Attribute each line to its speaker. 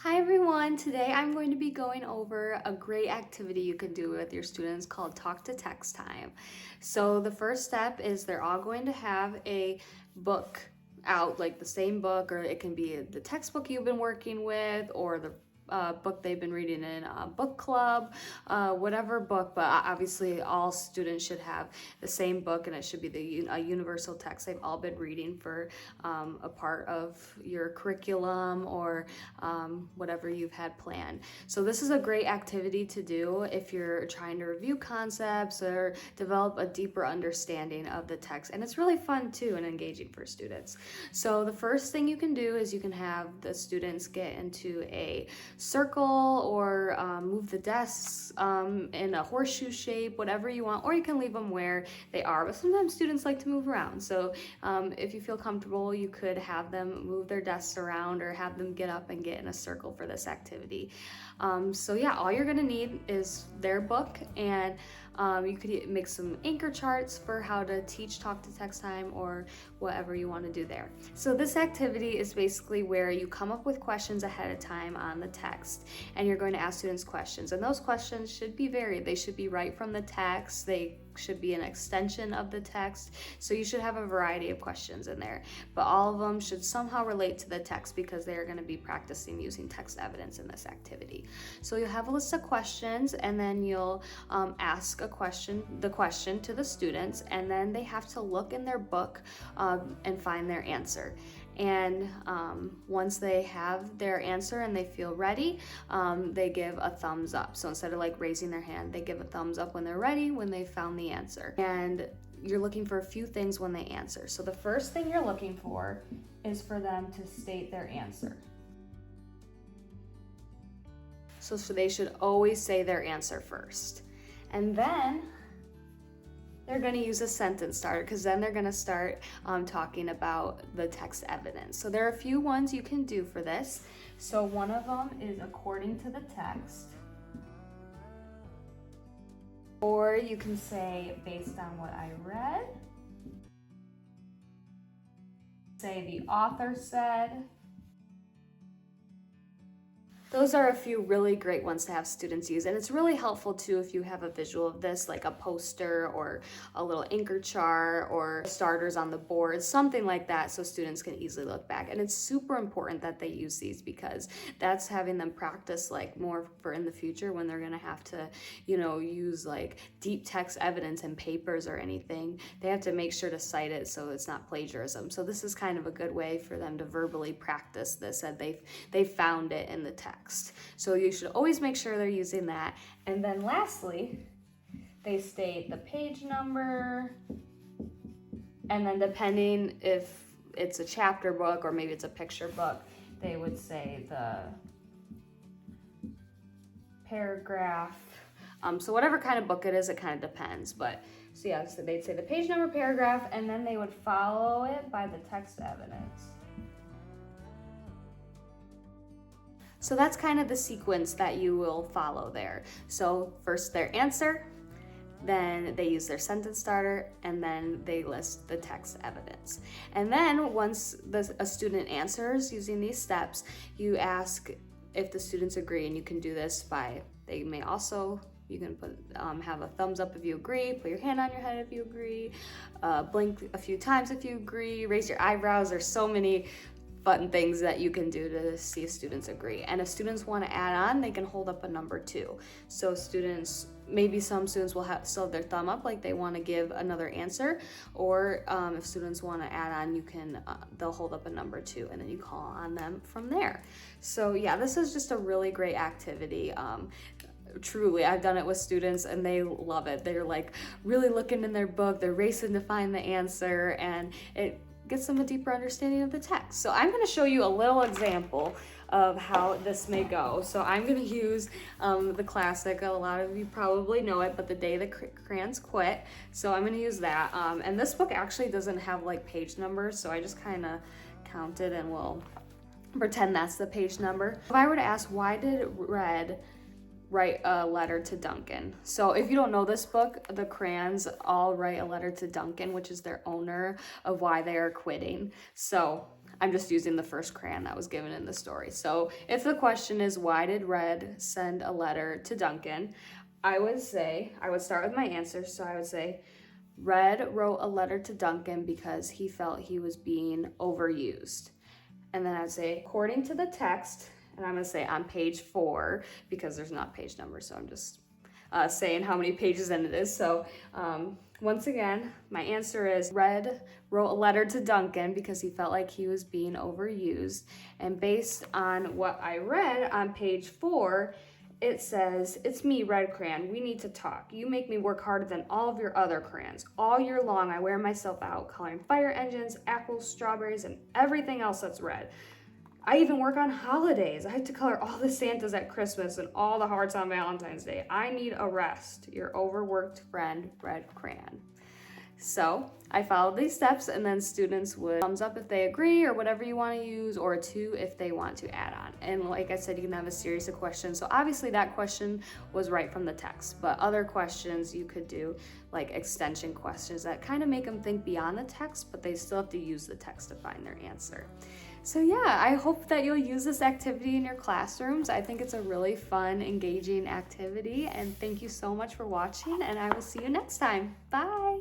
Speaker 1: Hi everyone, today I'm going to be going over a great activity you can do with your students called Talk to Text Time. So the first step is they're all going to have a book out, like the same book, or it can be the textbook you've been working with or the book they've been reading in a book club, whatever book, but obviously all students should have the same book and it should be a universal text they've all been reading for a part of your curriculum or whatever you've had planned. So this is a great activity to do if you're trying to review concepts or develop a deeper understanding of the text. And it's really fun too and engaging for students. So the first thing you can do is you can have the students get into a circle or move the desks in a horseshoe shape, whatever you want, or you can leave them where they are. But sometimes students like to move around. So if you feel comfortable, you could have them move their desks around or have them get up and get in a circle for this activity. So yeah, all you're gonna need is their book, and you could make some anchor charts for how to teach Talk to Text Time or whatever you want to do there. So this activity is basically where you come up with questions ahead of time on the text, and you're going to ask students questions, and those questions should be varied. They should be right from the text. They should be an extension of the text. So you should have a variety of questions in there, but all of them should somehow relate to the text because they are going to be practicing using text evidence in this activity. So you'll have a list of questions, and then you'll ask the question to the students, and then they have to look in their book and find their answer. And once they have their answer and they feel ready, they give a thumbs up. So instead of like raising their hand, they give a thumbs up when they're ready, when they found the answer. And you're looking for a few things when they answer. So the first thing you're looking for is for them to state their answer. So they should always say their answer first. And then they're going to use a sentence starter, because then they're going to start talking about the text evidence. So there are a few ones you can do for this. So one of them is according to the text. Or you can say based on what I read. Say the author said. Those are a few really great ones to have students use, and it's really helpful too if you have a visual of this, like a poster or a little anchor chart or starters on the board, something like that, so students can easily look back. And it's super important that they use these, because that's having them practice like more for in the future when they're gonna have to, use like deep text evidence in papers or anything. They have to make sure to cite it so it's not plagiarism. So this is kind of a good way for them to verbally practice this, that they found it in the text. So you should always make sure they're using that. And then lastly, they state the page number, and then depending if it's a chapter book or maybe it's a picture book, they would say the paragraph. So whatever kind of book it is, it kind of depends. But so yeah, so they'd say the page number, paragraph, and then they would follow it by the text evidence. So that's kind of the sequence that you will follow there. So first their answer, then they use their sentence starter, and then they list the text evidence. And then once a student answers using these steps, you ask if the students agree, and you can do this by, you can put have a thumbs up if you agree, put your hand on your head if you agree, blink a few times if you agree, raise your eyebrows. There's so many fun things that you can do to see if students agree. And if students want to add on, they can hold up a number 2. So maybe some students will still have their thumb up, like they want to give another answer, or if students want to add on, they'll hold up a number 2, and then you call on them from there. So yeah, this is just a really great activity. Truly, I've done it with students and they love it. They're like really looking in their book, they're racing to find the answer, and it gets them a deeper understanding of the text. So I'm going to show you a little example of how this may go. So I'm going to use the classic, a lot of you probably know it, but The Day the Crayons Quit. So I'm going to use that. And this book actually doesn't have like page numbers, so I just kind of counted and we'll pretend that's the page number. If I were to ask, why did Red write a letter to Duncan? So if you don't know this book, the crayons all write a letter to Duncan, which is their owner, of why they are quitting. So I'm just using the first crayon that was given in the story. So if the question is, why did Red send a letter to Duncan? I would start with my answer. So I would say, Red wrote a letter to Duncan because he felt he was being overused. And then I'd say, according to the text, and I'm gonna say on page 4, because there's not page numbers, so I'm just saying how many pages in it is. So once again, my answer is Red wrote a letter to Duncan because he felt like he was being overused. And based on what I read on page 4, it says, it's me, Red Crayon. We need to talk. You make me work harder than all of your other crayons. All year long, I wear myself out coloring fire engines, apples, strawberries, and everything else that's red. I even work on holidays. I have to color all the Santas at Christmas and all the hearts on Valentine's Day. I need a rest. Your overworked friend, Red Crayon. So I followed these steps, and then students would thumbs up if they agree or whatever you want to use, or 2 if they want to add on. And like I said, you can have a series of questions. So obviously that question was right from the text, but other questions you could do like extension questions that kind of make them think beyond the text, but they still have to use the text to find their answer. So yeah, I hope that you'll use this activity in your classrooms. I think it's a really fun, engaging activity, and thank you so much for watching, and I will see you next time. Bye.